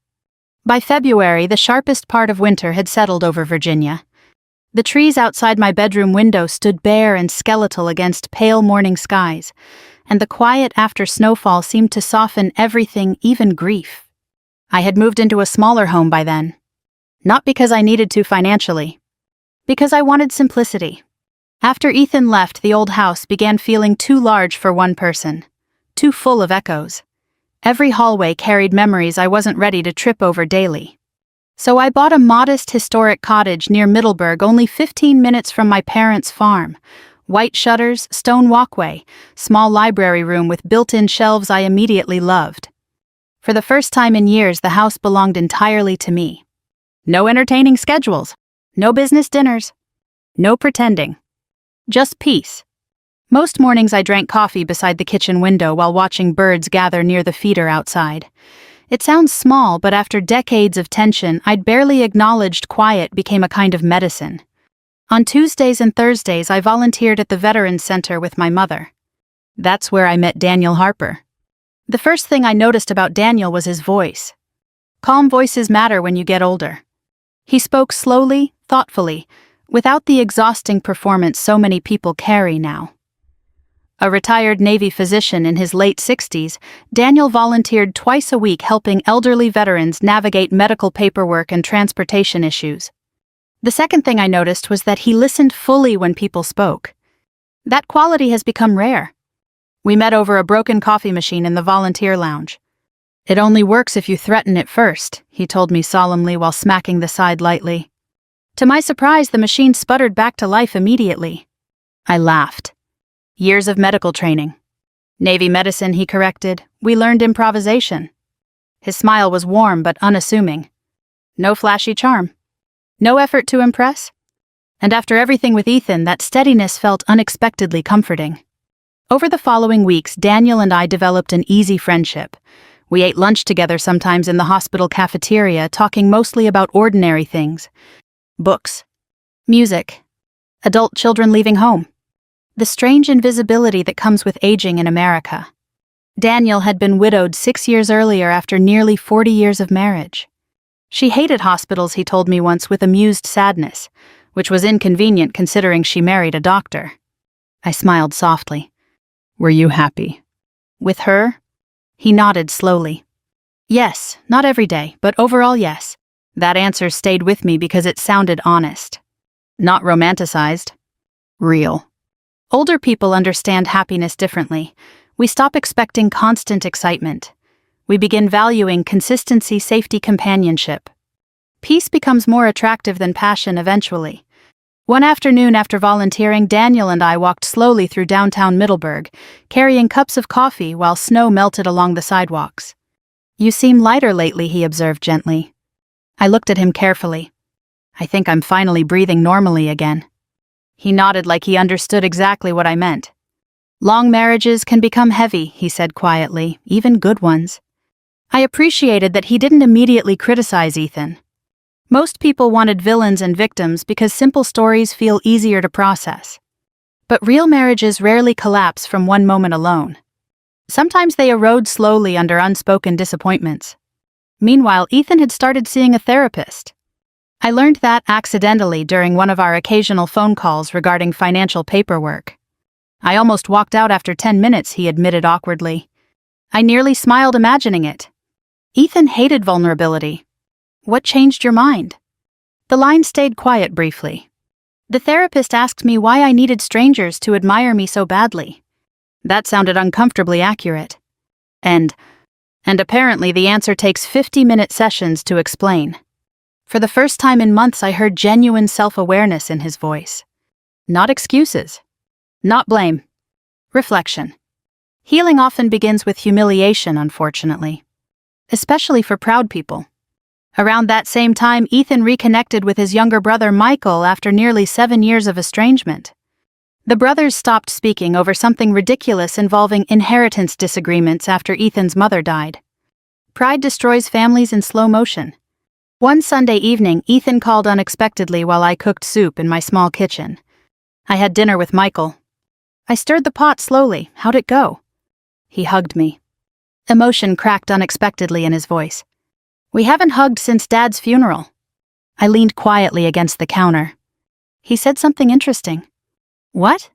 S1: By February, the sharpest part of winter had settled over Virginia. The trees outside my bedroom window stood bare and skeletal against pale morning skies, and the quiet after snowfall seemed to soften everything, even grief. I had moved into a smaller home by then. Not because I needed to financially. Because I wanted simplicity. After Ethan left, the old house began feeling too large for one person. Too full of echoes. Every hallway carried memories I wasn't ready to trip over daily. So I bought a modest historic cottage near Middleburg, only 15 minutes from my parents' farm. White shutters, stone walkway, small library room with built-in shelves I immediately loved. For the first time in years, the house belonged entirely to me. No entertaining schedules, no business dinners, no pretending. Just peace. Most mornings I drank coffee beside the kitchen window while watching birds gather near the feeder outside. It sounds small, but after decades of tension, I'd barely acknowledged quiet became a kind of medicine. On Tuesdays and Thursdays, I volunteered at the Veterans Center with my mother. That's where I met Daniel Harper. The first thing I noticed about Daniel was his voice. Calm voices matter when you get older. He spoke slowly, thoughtfully, without the exhausting performance so many people carry now. A retired Navy physician in his late 60s, Daniel volunteered twice a week helping elderly veterans navigate medical paperwork and transportation issues. The second thing I noticed was that he listened fully when people spoke. That quality has become rare. We met over a broken coffee machine in the volunteer lounge. "It only works if you threaten it first," he told me solemnly while smacking the side lightly. To my surprise, the machine sputtered back to life immediately. I laughed. Years of medical training. Navy medicine, he corrected. We learned improvisation. His smile was warm but unassuming. No flashy charm. No effort to impress. And after everything with Ethan, that steadiness felt unexpectedly comforting. Over the following weeks, Daniel and I developed an easy friendship. We ate lunch together sometimes in the hospital cafeteria, talking mostly about ordinary things. Books. Music. Adult children leaving home. The strange invisibility that comes with aging in America. Daniel had been widowed 6 years earlier after nearly 40 years of marriage. She hated hospitals, he told me once with amused sadness, which was inconvenient considering she married a doctor. I smiled softly. "Were you happy?" "With her?" He nodded slowly. "Yes, not every day, but overall yes." That answer stayed with me because it sounded honest. Not romanticized. Real. Older people understand happiness differently. We stop expecting constant excitement. We begin valuing consistency, safety, companionship. Peace becomes more attractive than passion eventually. One afternoon after volunteering, Daniel and I walked slowly through downtown Middleburg, carrying cups of coffee while snow melted along the sidewalks. "You seem lighter lately," he observed gently. I looked at him carefully. "I think I'm finally breathing normally again." He nodded like he understood exactly what I meant. "Long marriages can become heavy," he said quietly, "even good ones." I appreciated that he didn't immediately criticize Ethan. Most people wanted villains and victims because simple stories feel easier to process. But real marriages rarely collapse from one moment alone. Sometimes they erode slowly under unspoken disappointments. Meanwhile, Ethan had started seeing a therapist. I learned that accidentally during one of our occasional phone calls regarding financial paperwork. "I almost walked out after 10 minutes, he admitted awkwardly. I nearly smiled imagining it. Ethan hated vulnerability. "What changed your mind?" The line stayed quiet briefly. "The therapist asked me why I needed strangers to admire me so badly." That sounded uncomfortably accurate. And apparently the answer takes 50-minute sessions to explain. For the first time in months, I heard genuine self-awareness in his voice. Not excuses. Not blame. Reflection. Healing often begins with humiliation, unfortunately. Especially for proud people. Around that same time, Ethan reconnected with his younger brother Michael after nearly 7 years of estrangement. The brothers stopped speaking over something ridiculous involving inheritance disagreements after Ethan's mother died. Pride destroys families in slow motion. One Sunday evening, Ethan called unexpectedly while I cooked soup in my small kitchen. I had dinner with Michael. I stirred the pot slowly. "How'd it go?" He hugged me. Emotion cracked unexpectedly in his voice. "We haven't hugged since Dad's funeral." I leaned quietly against the counter. He said something interesting. "What?"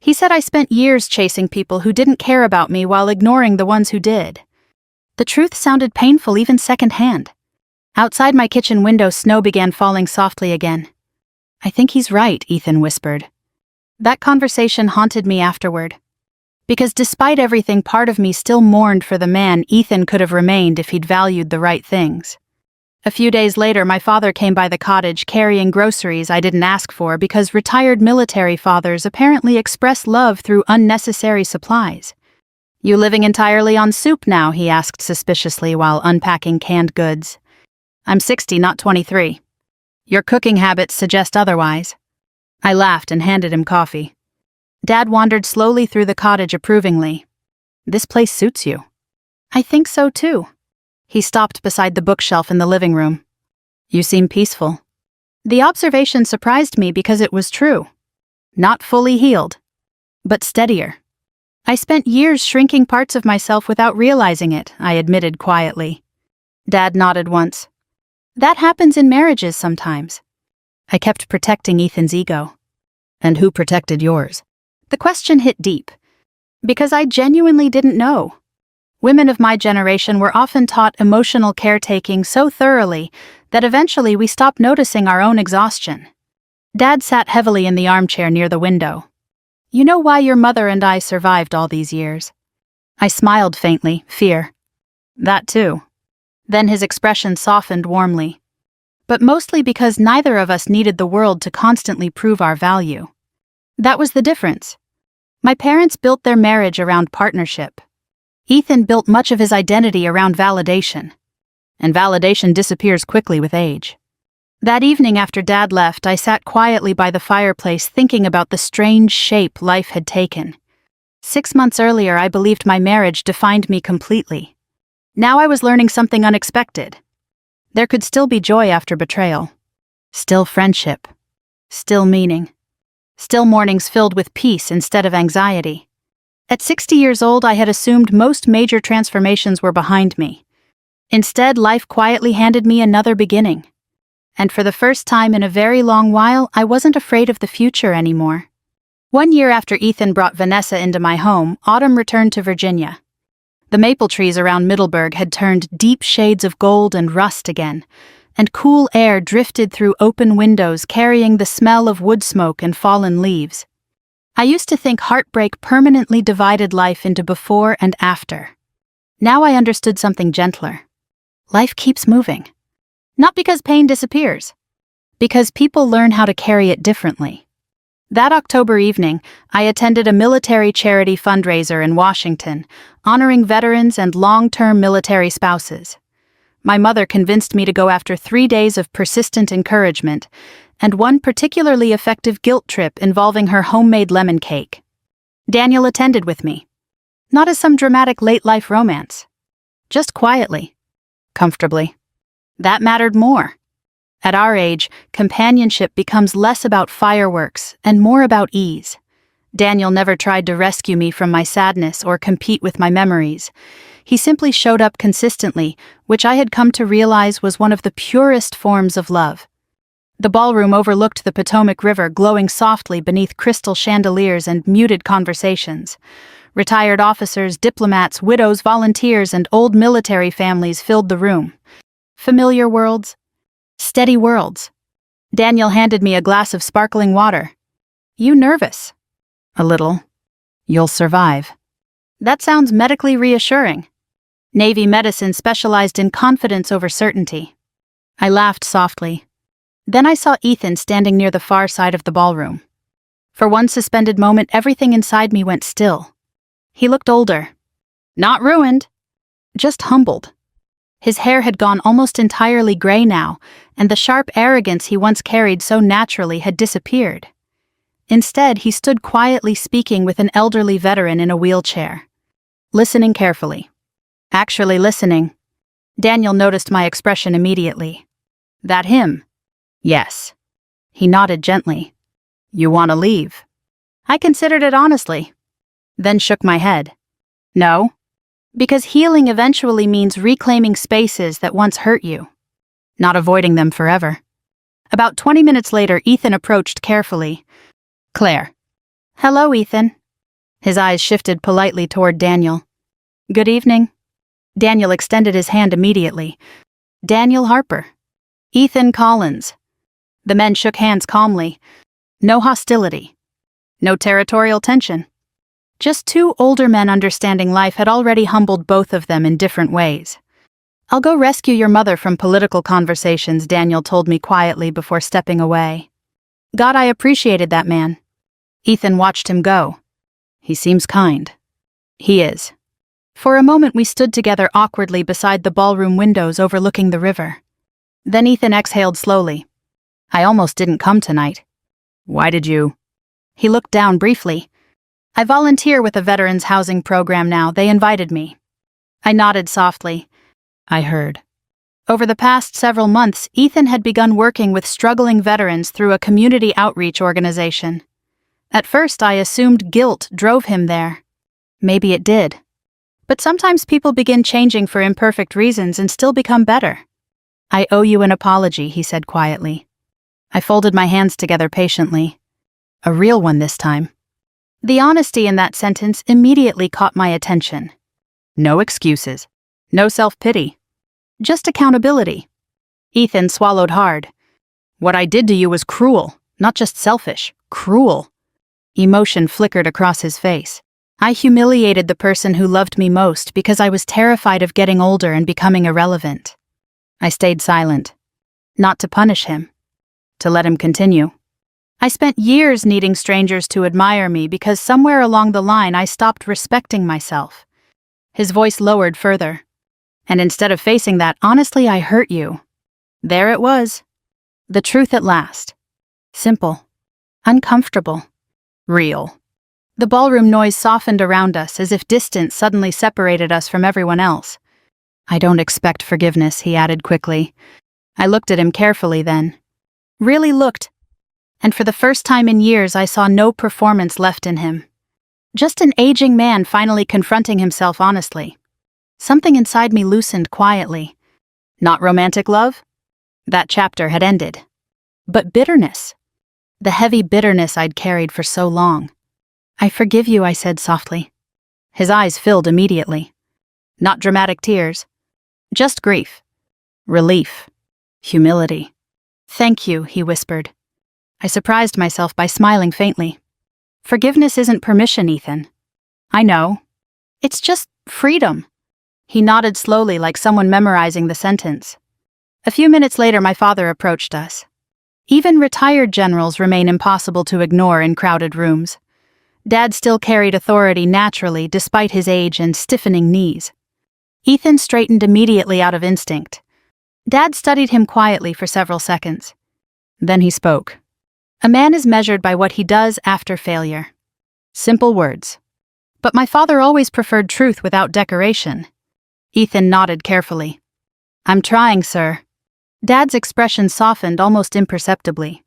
S1: He said I spent years chasing people who didn't care about me while ignoring the ones who did. The truth sounded painful even secondhand. Outside my kitchen window, snow began falling softly again. "I think he's right," Ethan whispered. That conversation haunted me afterward. Because despite everything, part of me still mourned for the man Ethan could have remained if he'd valued the right things. A few days later, my father came by the cottage carrying groceries I didn't ask for because retired military fathers apparently express love through unnecessary supplies. "You living entirely on soup now?" he asked suspiciously while unpacking canned goods. "I'm 60, not 23. Your cooking habits suggest otherwise." I laughed and handed him coffee. Dad wandered slowly through the cottage approvingly. "This place suits you." "I think so too." He stopped beside the bookshelf in the living room. "You seem peaceful." The observation surprised me because it was true. Not fully healed, but steadier. "I spent years shrinking parts of myself without realizing it," I admitted quietly. Dad nodded once. "That happens in marriages sometimes." I kept protecting Ethan's ego. "And who protected yours?" The question hit deep. Because I genuinely didn't know. Women of my generation were often taught emotional caretaking so thoroughly that eventually we stopped noticing our own exhaustion. Dad sat heavily in the armchair near the window. "You know why your mother and I survived all these years?" I smiled faintly, fear. "That too." Then his expression softened warmly. "But mostly because neither of us needed the world to constantly prove our value." That was the difference. My parents built their marriage around partnership. Ethan built much of his identity around validation. And validation disappears quickly with age. That evening after Dad left, I sat quietly by the fireplace thinking about the strange shape life had taken. 6 months earlier, I believed my marriage defined me completely. Now I was learning something unexpected. There could still be joy after betrayal. Still friendship. Still meaning. Still mornings filled with peace instead of anxiety. At 60 years old, I had assumed most major transformations were behind me. Instead, life quietly handed me another beginning. And for the first time in a very long while, I wasn't afraid of the future anymore. 1 year after Ethan brought Vanessa into my home, autumn returned to Virginia. The maple trees around Middleburg had turned deep shades of gold and rust again, and cool air drifted through open windows carrying the smell of wood smoke and fallen leaves. I used to think heartbreak permanently divided life into before and after. Now I understood something gentler. Life keeps moving. Not because pain disappears, because people learn how to carry it differently. That October evening, I attended a military charity fundraiser in Washington, honoring veterans and long-term military spouses. My mother convinced me to go after 3 days of persistent encouragement, and one particularly effective guilt trip involving her homemade lemon cake. Daniel attended with me. Not as some dramatic late-life romance. Just quietly. Comfortably. That mattered more. At our age, companionship becomes less about fireworks and more about ease. Daniel never tried to rescue me from my sadness or compete with my memories. He simply showed up consistently, which I had come to realize was one of the purest forms of love. The ballroom overlooked the Potomac River, glowing softly beneath crystal chandeliers and muted conversations. Retired officers, diplomats, widows, volunteers, and old military families filled the room. Familiar worlds. Steady worlds. Daniel handed me a glass of sparkling water. "You nervous?" "A little." "You'll survive." That sounds medically reassuring. Navy medicine specialized in confidence over certainty. I laughed softly. Then I saw Ethan standing near the far side of the ballroom. For one suspended moment, everything inside me went still. He looked older. Not ruined. Just humbled. His hair had gone almost entirely gray now, and the sharp arrogance he once carried so naturally had disappeared. Instead, he stood quietly speaking with an elderly veteran in a wheelchair. Listening carefully. Actually listening. Daniel noticed my expression immediately. "That him?" "Yes." He nodded gently. "You want to leave?" I considered it honestly. Then shook my head. "No." Because healing eventually means reclaiming spaces that once hurt you. Not avoiding them forever. About 20 minutes later, Ethan approached carefully. "Claire." "Hello, Ethan." His eyes shifted politely toward Daniel. "Good evening." Daniel extended his hand immediately. "Daniel Harper." "Ethan Collins." The men shook hands calmly. No hostility. No territorial tension. Just two older men understanding life had already humbled both of them in different ways. "I'll go rescue your mother from political conversations," Daniel told me quietly before stepping away. God, I appreciated that man. Ethan watched him go. "He seems kind." "He is." For a moment we stood together awkwardly beside the ballroom windows overlooking the river. Then Ethan exhaled slowly. "I almost didn't come tonight." "Why did you?" He looked down briefly. "I volunteer with a veterans housing program now. They invited me." I nodded softly. I heard. Over the past several months, Ethan had begun working with struggling veterans through a community outreach organization. At first, I assumed guilt drove him there. Maybe it did. But sometimes people begin changing for imperfect reasons and still become better. "I owe you an apology," he said quietly. I folded my hands together patiently. A real one this time. The honesty in that sentence immediately caught my attention. No excuses. No self-pity. Just accountability. Ethan swallowed hard. "What I did to you was cruel, not just selfish. Cruel." Emotion flickered across his face. I humiliated the person who loved me most because I was terrified of getting older and becoming irrelevant. I stayed silent. Not to punish him. To let him continue. I spent years needing strangers to admire me because somewhere along the line I stopped respecting myself. His voice lowered further. "And instead of facing that, honestly, I hurt you." There it was. The truth at last. Simple. Uncomfortable. Real. The ballroom noise softened around us as if distance suddenly separated us from everyone else. "I don't expect forgiveness," he added quickly. I looked at him carefully then. Really looked. And for the first time in years I saw no performance left in him. Just an aging man finally confronting himself honestly. Something inside me loosened quietly. Not romantic love? That chapter had ended. But bitterness. The heavy bitterness I'd carried for so long. "I forgive you," I said softly. His eyes filled immediately. Not dramatic tears. Just grief. Relief. Humility. "Thank you," he whispered. I surprised myself by smiling faintly. "Forgiveness isn't permission, Ethan." "I know. It's just freedom." He nodded slowly like someone memorizing the sentence. A few minutes later my father approached us. Even retired generals remain impossible to ignore in crowded rooms. Dad still carried authority naturally despite his age and stiffening knees. Ethan straightened immediately out of instinct. Dad studied him quietly for several seconds. Then he spoke. "A man is measured by what he does after failure." Simple words. But my father always preferred truth without decoration. Ethan nodded carefully. "I'm trying, sir." Dad's expression softened almost imperceptibly.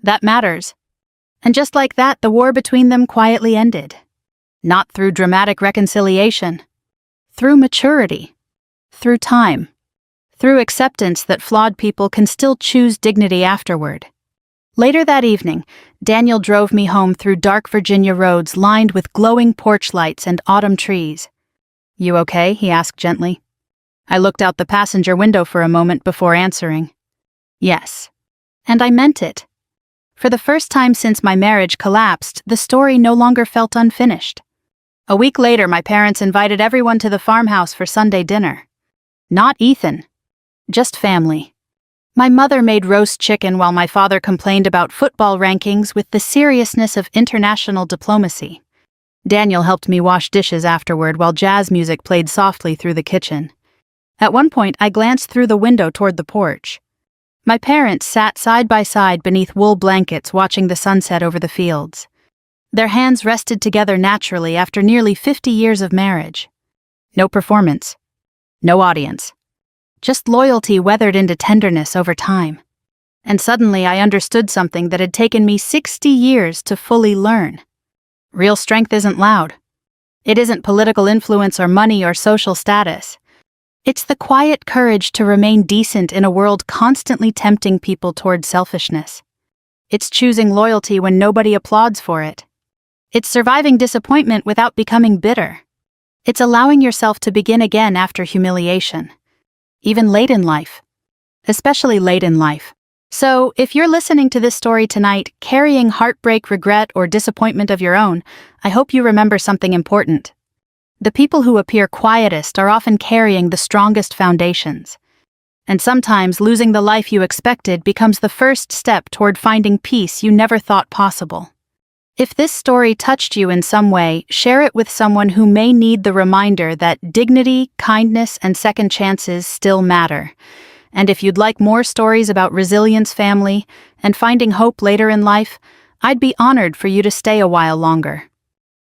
S1: "That matters." And just like that, the war between them quietly ended. Not through dramatic reconciliation. Through maturity. Through time. Through acceptance that flawed people can still choose dignity afterward. Later that evening, Daniel drove me home through dark Virginia roads lined with glowing porch lights and autumn trees. "You okay?" he asked gently. I looked out the passenger window for a moment before answering. Yes. And I meant it. For the first time since my marriage collapsed, the story no longer felt unfinished. A week later, my parents invited everyone to the farmhouse for Sunday dinner. Not Ethan. Just family. My mother made roast chicken while my father complained about football rankings with the seriousness of international diplomacy. Daniel helped me wash dishes afterward while jazz music played softly through the kitchen. At one point, I glanced through the window toward the porch. My parents sat side by side beneath wool blankets watching the sunset over the fields. Their hands rested together naturally after nearly 50 years of marriage. No performance. No audience. Just loyalty weathered into tenderness over time. And suddenly I understood something that had taken me 60 years to fully learn. Real strength isn't loud. It isn't political influence or money or social status. It's the quiet courage to remain decent in a world constantly tempting people toward selfishness. It's choosing loyalty when nobody applauds for it. It's surviving disappointment without becoming bitter. It's allowing yourself to begin again after humiliation. Even late in life. Especially late in life. So, if you're listening to this story tonight, carrying heartbreak, regret, or disappointment of your own, I hope you remember something important. The people who appear quietest are often carrying the strongest foundations. And sometimes losing the life you expected becomes the first step toward finding peace you never thought possible. If this story touched you in some way, share it with someone who may need the reminder that dignity, kindness, and second chances still matter. And if you'd like more stories about resilience, family, and finding hope later in life, I'd be honored for you to stay a while longer.